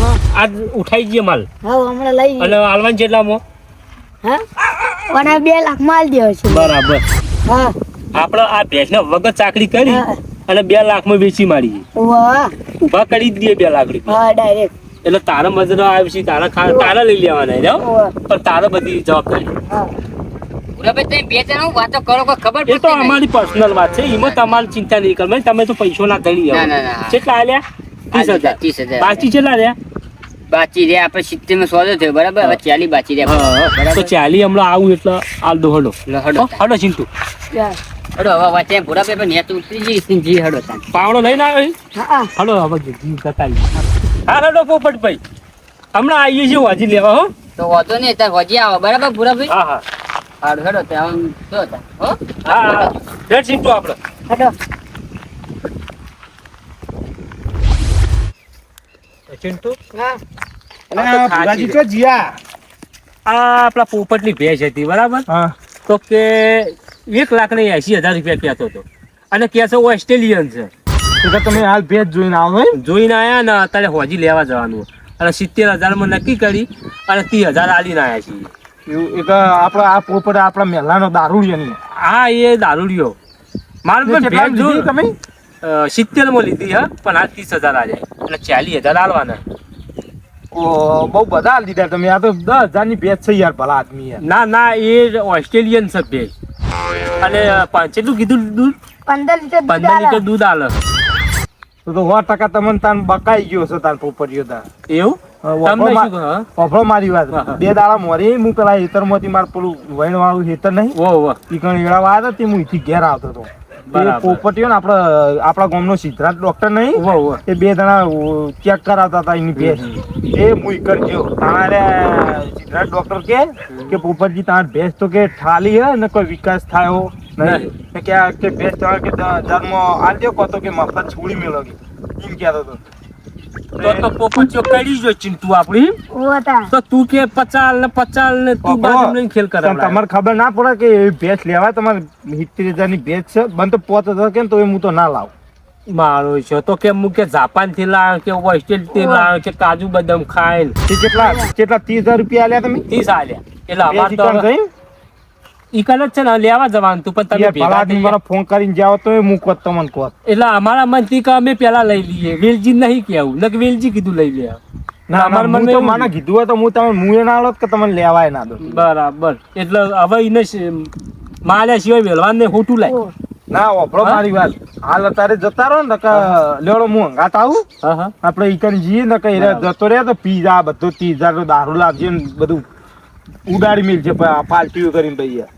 આજ ઉઠાઈ ગયો માલ હા હમણાં લઈ અને આલવાન જેટલામાં હા અને 2 લાખ માલ દેવો છે બરાબર હા આપણે આ ભેંસને વગર ચાકરી કરી અને 2 લાખમાં વેચી મારી વાહ ઉભા કરી જ દઈએ 2 લાખ રૂપિયા હા ડાયરેક્ટ એટલે તારા મજૂરો આવે છે તારા લઈ લેવાના છે પણ તારા બધી જવાબદારી હા પૂરાભાઈ તમે બે જણા વાતો કરો કોઈ ખબર એ તો પડતી નહીં. અમારી પર્સનલ વાત છે એમાં તમારી ચિંતા નહીં કરવાની તમે તો પૈસો ના ધણી ના, ના, ના. કેટલા આલ્યા 30,000 30,000. બાકી કેટલા રહ્યા બાચી રે આપણે 70 માં સોદો થયો બરાબર હવે 40 બાચી રે તો 40 હમણાં આવું એટલે આલ દો હડો હડો. હડો ચિંટુ હડો હવે વાતે પૂરાભાઈ પણ નેત ઉતરી જઈ જી હડો તાન પાવડો લઈને આવે હા હડો હવે જીવ જતાઈ હા હડો પોપટભાઈ હમણાં આવીએ છીએ વાજી લેવા હો તો વાતો નહીં તાર વજી આવો બરાબર પૂરાભાઈ હા હા હાડો હડો તે આમ જો તાન હો હા રેડ ચિંટુ આપણે હડો ચિંટુ હા ભુરાજી તો આ આપણા પોપટની ભેંસ હતી બરાબર તો કે 1,80,000 રૂપિયા કહેતો હતો અને કે છે ઓસ્ટ્રેલિયન છે તમે હાલ ભેજ જોઈને આવો જોઈને આયા ને અત્યારે હોજી લેવા જવાનું અને 70,000 માં નક્કી કરી અને 30,000 આલીને આયા છીએ એક આપડા આ પોપટ આપડા મેલાનો દારૂડિયો નહીં હા એ દારૂડિયો મારે પણ ભેંસ જો તમે 70 માં લીધી હા પણ આ 30,000 આલ્યા એટલે 40,000 આલવાના બહુ બધા હાલ દીધા તમે આ તો 10,000 ની ભેજ છે યાર ભલા આદમી યાર ના ના એ ઓસ્ટ્રેલિયન છે ભેંસ અને કેટલું કીધું દૂધ 15 લીટર 15 લીટર દૂધ આલે તો 100% તમને તાન બકાઈ ગયો છે તાન પોપટીયો તાન એવું તમને શું કહો ઓફરો મારી વાત હા, હા. 2 દાડા મોરી હું પેલા હેતરમાંથી માર પેલું વૈણ વાળું હેતર નહીં વો વો ઈ કણ એળાવા આવ્યો તે હું અહીંથી ઘેર આવતો હતો બરાબર. પોપટીયો ને આપણા ગામનો સિદ્ધરાજ ડોક્ટર નહીં વો વો એ 2 જણા ચેક કરાવતા હતા એની ભેંસ એ મુઈ કરજો તારે સિદ્ધરાજ ડોક્ટર કે પોપટજી તાર ભેંસ તો કે ઠાલી હે ને કોઈ વિકાસ થયો નહીં ને કે આ કે ભેંસ તમારે કે ધર્મ આલજો કો તો કે મફત છોડી મેળો કે એમ કહેતો હતો તો પોપટ જો કરી જો ચિંટુ આપણી ઓતા તો તું કે 50 ને તું બાજુ લઈને ખેલ કરે તમારે ખબર ના પડે કે એ ભેંસ લેવા તમારે 70,000 ની ભેંસ છે બંધ તો 5,000 કે તો એ હું તો ના લાવ મારો છે તો કે હું કે જાપાન થી લાવ કે ઓસ્ટ્રેલિયા થી લાવ કે કાજુ બદામ ખાય તે કેટલા 30,000 રૂપિયા આલ્યા તમે 30 આલ્યા એટલે અમાર ભેંસ તો ઈકણ જઈ? ઈ કને છે ને લેવા જવાનું તું પણ તમે યાર, ભલા ભેગા આદમી થઈ મારા ફોન કરીને જાઓ તો એ મૂકો તમને કહો એટલે અમારા મનથી કે અમે પેલા લઈ લઈએ વેલજી નહીં કેવું નક વેલજી કીધું લઈ લે ના અમારા મને મનમાં તો એવું માને કીધું હોય તો હું તમે મુએ ના આલો કે તમને લેવાય ના દો બરાબર એટલે હવે એને માલ્યા સિવાય વેલવાન ને હોટું લાય ના ઓફરો હા? મારી વાત હાલ અત્યારે જતા રહો ને કે લેવડો હું હંગાત આવું હા હા આપણે ઈકન જઈએ ને કે જતો રહે તો પીઝા બધું 30,000 નો દારૂ લાવજે ને બધું ઉડાડી મેલ છે પાલટીઓ કરીને ભાઈ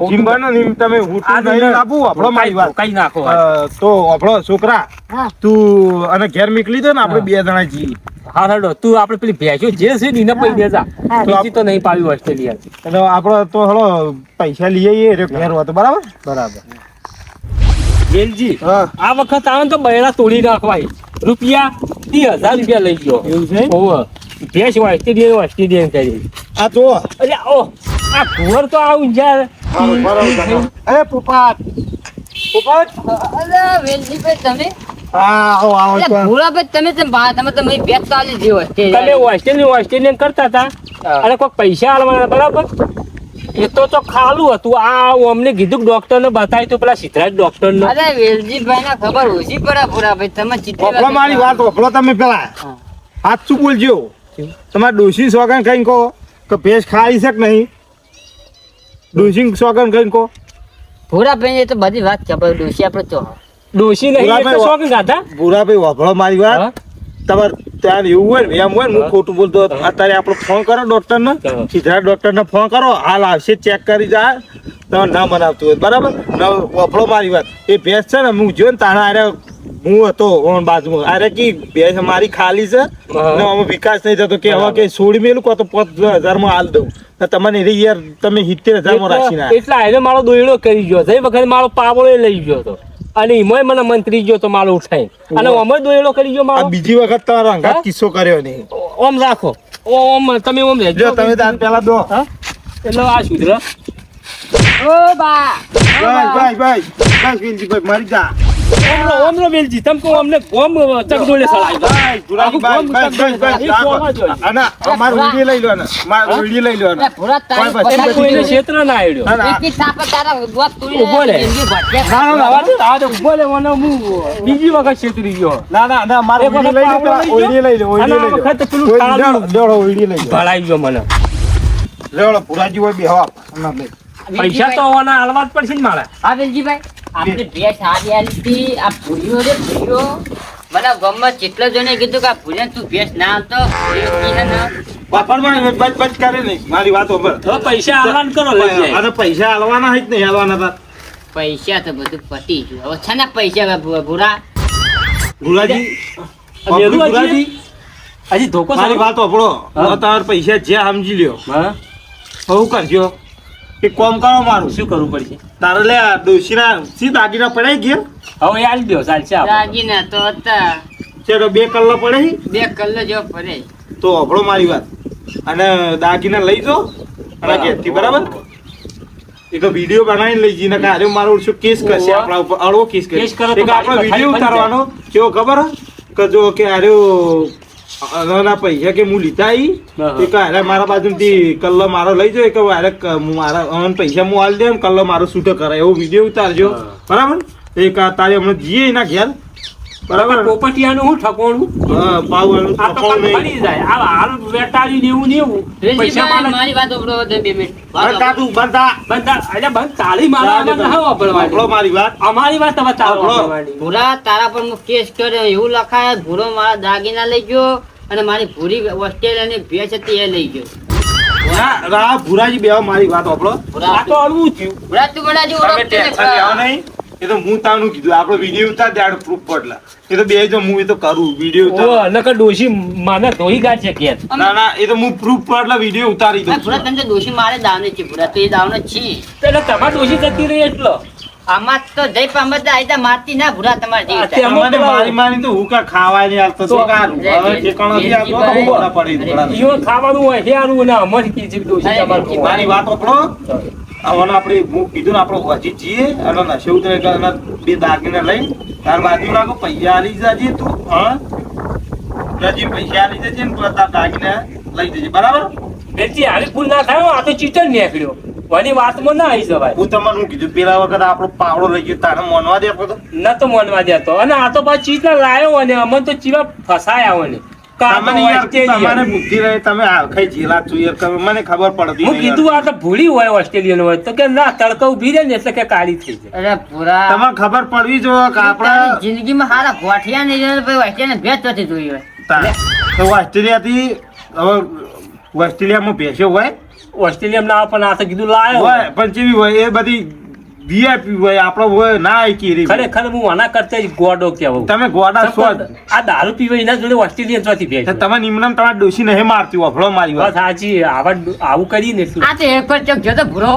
ચીંબન ને તમે હુટું નહીં આપું આપણો મારી વાત કઈ નાખો તો આપણો છોકરા હા તું અને ઘેર નીકળી દો ને આપણે 2 જણા જઈએ હા હેડો તું આપણે પેલી ભેંસો જે છે ને એને પૈ દેજા હા. બીજી તો નહીં પાવી ઓસ્ટ્રેલિયા એટલે આપણો તો હળો પૈસા લઈ આવીએ રે ઘેર હોય તો બરાબર બરાબર વેલજી હા આ વખત આવે ને તો બૈરા તોડી નાખવાય રૂપિયા 30,000 રૂપિયા લઈ ગયો એવું છે ઓહો ભેંસ ઓસ્ટ્રેલિયન કરી આ જો અરે ઓ આ ઘોર તો આવું યાર એ પોપટ અરે વેલજીભાઈ તમે હા આવો આવો એટલે ભૂરાભાઈ તમે તમે તો મેં બેચ ચાલી જેવો તમે ઓસ્ટ્રેલિયન કરતા હતા અને કોઈ પૈસા આલવાના બરાબર એ તો ખાલું હતું આ અમને કીધું ડોક્ટર ને બતાવી તો પેલા સિદ્ધરાજ ડોક્ટર ને અરે વેલજીભાઈ ના ખબર ઓછી પડે ભૂરાભાઈ તમે ચિત્રી ઓફળો મારી વાત ઓફળો તમે પેલા સાચું બોલજો તમારે ડોસી સોગન કઈ કહો કે ભેંસ ખાઈ શક નહીં ડોસી સોગન કઈ કહો ભૂરાભાઈ એ તો બધી વાત ખબર ડોશી આપણે તો ડોશી નહીં એટલે ભૂરાભાઈ શોખ ગાધા ભૂરાભાઈ ઓફળો મારી વાત હા? તમારે ત્યાં એવું હોય ને એમ હોય ને હું ખોટું બોલતો હોત. અત્યારે આપણો ફોન કરો ડોક્ટર ને હા. સિદ્ધરાજ ડોક્ટર ને ફોન કરો હાલ આવશે ચેક કરી જાય તમે ના બનાવતું હોય બરાબર ઓફળો મારી વાત એ ભેંસ છે ને હું જોયો ને તાણા આરે હું હતો ઓન બાજુમાં અરે કી ભેંસ મારી ખાલી છે ને આમાં વિકાસ નહીં થતો કે હવે કે છોડી મેલું કો તો 5,000 માં હાલ દઉં ને તમને એની યાર તમે 70,000 માં રાખીને આયા. એટલે એને મારો દોયડો કરી ગયો ગઈ વખત મારો પાવળો લઈ ગયો હતો અને એમાંય મને મંત્રી ગયો તો મારો ઉઠાઈ અને અમે દોયડો કરી ગયો આ મારો બીજી વખત તમારો અંગાત હા? કિસ્સો કર્યો નહીં ઓમ રાખો ઓમ તમે ઓમ જો રહેજો તમે તાર પેલા દો હા એટલે આ સુધરા ઓ બા ભાઈ ભાઈ ભાઈ બસ વિનજીભાઈ મરી જા ઓમનો વેલજી તમ કહો અમને ગોમ ચકડોલે સળાઈ ભાઈ, ગુલાબી ભાઈ, બસ. અને અમારો વિડીયો લઈ લો ને. મારો વિડીયો લઈ લો ને. અરે ભૂરા તારી કોઈ પછી કોઈને ક્ષેત્ર ના આવ્યો ના, ના. એટલી તાકાત તારા ગોત તોડી ઉભો રે. જિંદગી ભટકે. ના ના આ તો ઉભો લે મને હું બીજી વખત છેતરી ગયો ના, ના, મારો એક વખત વિડીયો લઈ લો, પાવડો લઈ ગયો. વિડીયો લઈ લો, વિડીયો અને આ લઈ લો. વખત પેલું કોઈ ટાળું. લેવડો વિડીયો લઈ લો. ભળાઈ ગયો મને લેવડો, પુરાજી હોય બેહવા. ના, લઈ. પૈસા તો હોવાના હાલવા જ પડશે ને મારે હા વેલજીભાઈ આપણે ભેંસ હારી હારી હતી આ ભૂરીઓ રે ભૂરીઓ મને ગામમાં જેટલો જણે કીધું કે આ ભૂરીને તું ભેંસ ના આવતો વાપરવાની બચ કરે નહીં. મારી વાત સાંભળ. હવે પૈસા હાલવાન કરો લઈ જાય અને પૈસા હાલવાના જ નહીં, હાલવાના હતા. પૈસા તો બધું પતી ગયું હવે છે ને પૈસા ભૂરા ગુલાજી, મેલું ગુલાજી, હજી ધોકો મારી વાત સાંભળો. હા. હવે તમારા પૈસા જ્યાં સમજી લ્યો. હા શું કરજો એક કોમ કરો મારું. શું કરવું પડશે તારે લે આ ડોશીના સી દાગીના પડાઈ ગયા હવે આલી દો ચાલશે આપણે. દાગીના તો હતા ચલો 2 કલ્લા પડે 2 કલ્લો જેવો ફરે તો સાંભળો મારી વાત. અને દાગીના લઈ જાઓ અને ઘેરથી, બરાબર? એક વિડીયો બનાવીને લઈ જઈને કે અરે મારો શું કેસ કરશે આપણા ઉપર, અડવો કેસ કરશે. કેસ કરો તો એક આપણો મારી વિડીયો પથારી ઉતારવાનો કેવો ખબર હે? કે જો કે અરે ના પૈસા કે હું લીધા ઈ હા. એ કે અરે મારા બાજુથી કલ્લો મારો લઈ જાઓ કે અરે મારા અમને પૈસા હું આલી દે કલ્લો મારો છૂટો કરે એવો વિડીયો ઉતારજો, હા. બરાબર? એક આ તારે હમણાં જઈએ એના ઘેર, બરાબર? પોપટિયાનું શું ઠકોણું હા, પાવવાનું આ તો થપાવું પણ નહીં. ફરી જાય આ હાલ વેટાડી નેવું પૈસા વેલજીભાઈ મારે મારી વાત સાંભળો તો 2 મિનિટ બંધ થા તું, બંધ થા. બંધા અરે બંધ તાળી મારવા ના સાંભળો વાપરવાની મારી વાત. અમારી વાત તમે તાળ સાંભળો. વાપરવાની ભૂરા તારા પર હું કેસ કર્યો એવું લખાય ભૂરો મારા દાગીના લઈ ગયો અને મારી ભૂરી ઓસ્ટ્રેલિયાની ભેંસ હતી એ લઈ ગયો રા ભુરાજી બેવા મારી વાત સાંભળો. આ તો અડવું થયું ભૂરા તું બડાજી તમે ઓળખતો ટેન્શન લેવા નહીં. એ તો હું તાનું કીધું આપણો વિડીયો ઉતાર દે પ્રૂફ પડલા. એ તો બે જો હું એ તો કરું વિડીયો ઉતાર. ઓ નકર ડોશી મને ધોઈ ગાય છે કે ના ના એ તો હું પ્રૂફ પડલા વિડીયો ઉતારી દઉં ભૂરા છું. તને તો દોષી મારે દાવને છે ભૂરા તો એ દાવનો જ છે એટલે તમારે ડોશી જતી રહી એટલો આમાં તો જઈ પામત આયતા મારતી ના ભૂરા તમારે આ જેવી તે તમને મારી મારી તો હું કા ખાવા નહીં આવતો તો કારું. હવે ઠેકાણો થી આવતો તો હું બોલા પડી થોડા. ઈઓ ખાવાનું હોય હેરું ને અમારી કીધી ડોશી તમારે મારી વાત સાંભળો. આવવાના આપણે હું કીધું ને આપણે વચી જઈએ અને નશે ઉતરે કે એના 2 દાગીના લઈ તાર બાજુ નાખો પૈસા આલી જાજે તું. હા જાજી પૈસા આલી જજે ને પેલા તાર દાગીના લઈ જજે, બરાબર? બેટી હારી ભૂલ ના થાય હો, આ તો ચીટર નીકળ્યો વાની વાતમાં ના આવી જવાય હું તમને શું કીધું પેલા વખત આપણો પાવડો લઈ ગયો તારે મોનવા દે તો ન તો મનવા દેતો અને આ તો પાછું ચીજ ના લાયો અને અમને તો ચીવા ફસાયા હોય ને તમને યાર તમારે બુદ્ધિ રહે તમે આખે જેલા છો યાર તમે મને ખબર પડતી હું નહીં કીધું યાર. આ તો ભૂલી હોય ઓસ્ટ્રેલિયન હોય તો કે ના તડકા ઉભી રહે ને એટલે કે કાળી થઈ જાય અરે ભૂરા તમને ખબર પડવી જો કે તારી આપણે જિંદગીમાં હારા ગોઠિયા નહીં જોયા ભાઈ ઓસ્ટ્રેલિયાને ભેંસ ચોથી જોઈ હોય તો ઓસ્ટ્રેલિયાથી હવે ઓસ્ટ્રેલિયામાં ભેંસો હોય ઓસ્ટ્રેલિયા ના પણ આ તો કીધું લાયો હોય પણ જેવી હોય એ બધી વીઆઈપી હોય આપણો હોય ના આઈકી રી ખરેખર હું આના કરતા ગોડો કેવું તમે ગોડા છો જ. આ દારૂ પીવે એના જોડે ઓસ્ટ્રેલિયન ચોથી તો ભેજ તમે નિમનામ તમારા ડોશી નહીં મારતી વાપરો મારી બસ વાત. સાચી આવું કરીને એટલું આ તો એક પર ચોક જોતો ભૂરો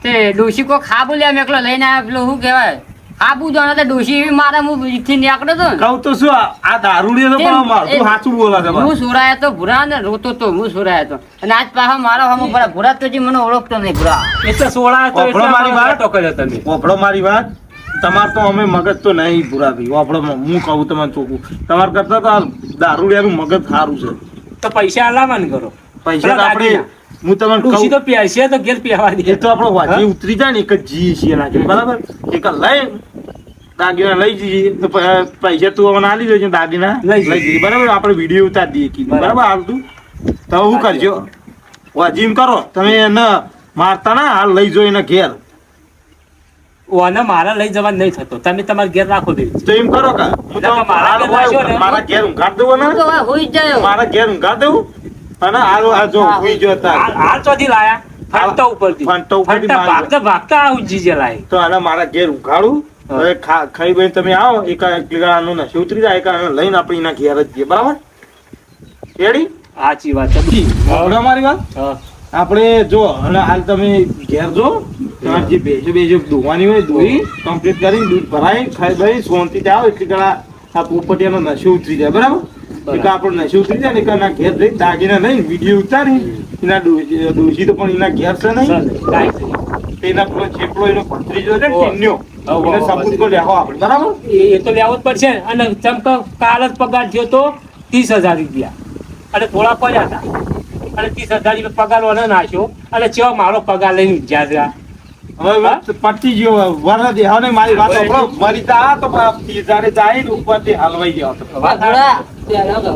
તે ડોશી કો ખાબુ લે મેકલો લઈને આવ્યો પેલો શું કહેવાય ખાબુ જાણો તો ડોશી એવી મારે હું થી નીકળ્યો તો ને કહું તો શું આ દારૂડિયો તો પણ મારતું સાચું બોલા તમે. હું સુરાયો તો ભૂરા ને રોતો તો હું સુરાયો તો અને આજ પાછો મારો હમો ભૂરા તો જે મને ઓળખતો નહીં ભૂરા એટલે સોળા તો વાપરો મારી વાત. વાતો કર્યો તમે વાપરો મારી વાત. તમારે તો અમે મગજ તો નહીં પૂરા થઈ વાપરો હું કહું તમને ચોખ્ખું તમારે કરતા તો આ દારૂડિયાનું મગજ સારું છે. તો પૈસા આલાવાન કરો પૈસા તો આપણે હું તમને ડોશી તો કહું પહેરશે તો ઘેર પહેરવા એ દે તો આપણો વાંચી ઉતરી જાય ને એક જ જી છીએ નાખી, બરાબર? એક લઈ દાગીના લઈ જઈએ તો પૈસા તું અમને આલી દેજે દાગીના લઈ લઈ જઈએ, બરાબર? આપણે વિડીયો ઉતારી દઈએ કીધું, બરાબર? હાલતું તો શું કરજો વાજીમ કરો તમે એને મારતા ના હાલ લઈ જો એના ઘેર ઓને મારા લઈ જવા નહીં થતો તમે તમારા ઘેર રાખો દે તો એમ કરો કા હું તો મારા હાલ ઘેર રાખજો ને. મારા ઘેર ઊંઘાડ દઉં ને તો હવે હોઈ જ જાય મારા ઘેર ઊંઘાડ દઉં અને હાલ આ જો હુઈ ગયો તાર. હાલ ચોથી લાયા ફાંટા ઉપરથી ફાંટા ઉપરથી ફાંટા મારી. ભાગતા ભાગતા આવું જીજે લાય તો આને મારા ઘેર ઉઘાડું હવે ખાઈ બઈ તમે આવો એક આનું નશી ઉતરી જાય એક આને લઈને આપણે એના ઘેર જ જઈએ, બરાબર? રેડી? સાચી વાત છે સાંભળો મારી વાત. હા. આપણે જો અને હાલ તમે ઘેર જો તમારે જે બેજો દોવાની હોય દોઈ કમ્પ્લીટ કરીને દૂધ ભરાય ખાઈ બઈ શાંતિ જાઓ એટલી ઘણા આ પોપટિયાનો નશો ઉતરી જાય, બરાબર? એક આપણો નશો ઉતરી જાય ને એક આના ઘેર જઈ દાગીના લઈને વિડીયો ઉતારી એના ડોશી તો પણ એના ઘેર છે નહીં ચાલે, કાંઈ નહીં. એના પેલો ચેપલો એનો ભત્રીજો છે ને ઓહ. ટીન્યો એને સબૂત કોઈ લેવો આપણે બરાબર એ તો લેવો જ પડશે અને ચમક કાલ જ પગાર થયો તો 30,000 રૂપિયા અને થોડા પડ્યા હતા અને 30,000 રૂપિયા પગાર વાળા નાખ્યો અને ચેવા મારો પગાર લઈને જ્યાં હવે પટી ગયો વર દેહો ને મારી વાત સાંભળો મરી જા તો તીજારે જાય ને ઉપરથી હલવાઈ ગયો તો વાઘોડા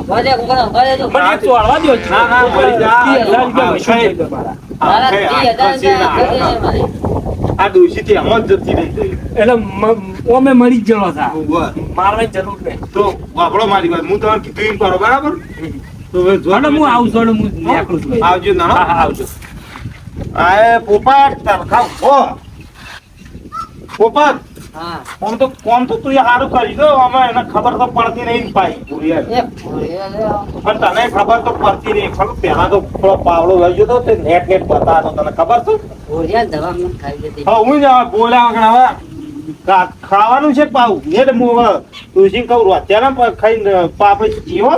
વાજે કોણ કરે તો મને એક તોડવા દ્યો છે. ના, ના, મરી જા. 30,000 રૂપિયા વસૂલ થઈ ગયા મારા. મારા આ 30,000 આ ડોશી થી એમ જ જતી રહી એટલે ઓમે મરી જ જણો હતા બસ. મારવાની જરૂર નહીં તો વાપરો મારી વાત હું તમને કીધું એમ કરો બરાબર તો હવે જો અને હું આવું છું અને હું નીકળું છું. આવજો ના હા, હા, આવજો. આ પોપટ તરખા ઓ પોપટ હા કોમ તો તું સારું કરી દો અમે એને ખબર તો પડતી નહીં ને પાઈ ભૂરિયા. એ ભૂરિયા પણ તને ખબર તો પડતી નહીં ખબર પેલા તો થોડો પાવડો લઈ ગયો તો તે નેટ બતાવતો તને ખબર છે ભૂરિયા દવા મને ખાઈ જતી હા હું જ બોલ્યા વગર હવે ખાવાનું છે પાવ એટલે હું હવે તુલસી કહું અત્યારે ખાઈને પાપે જીવો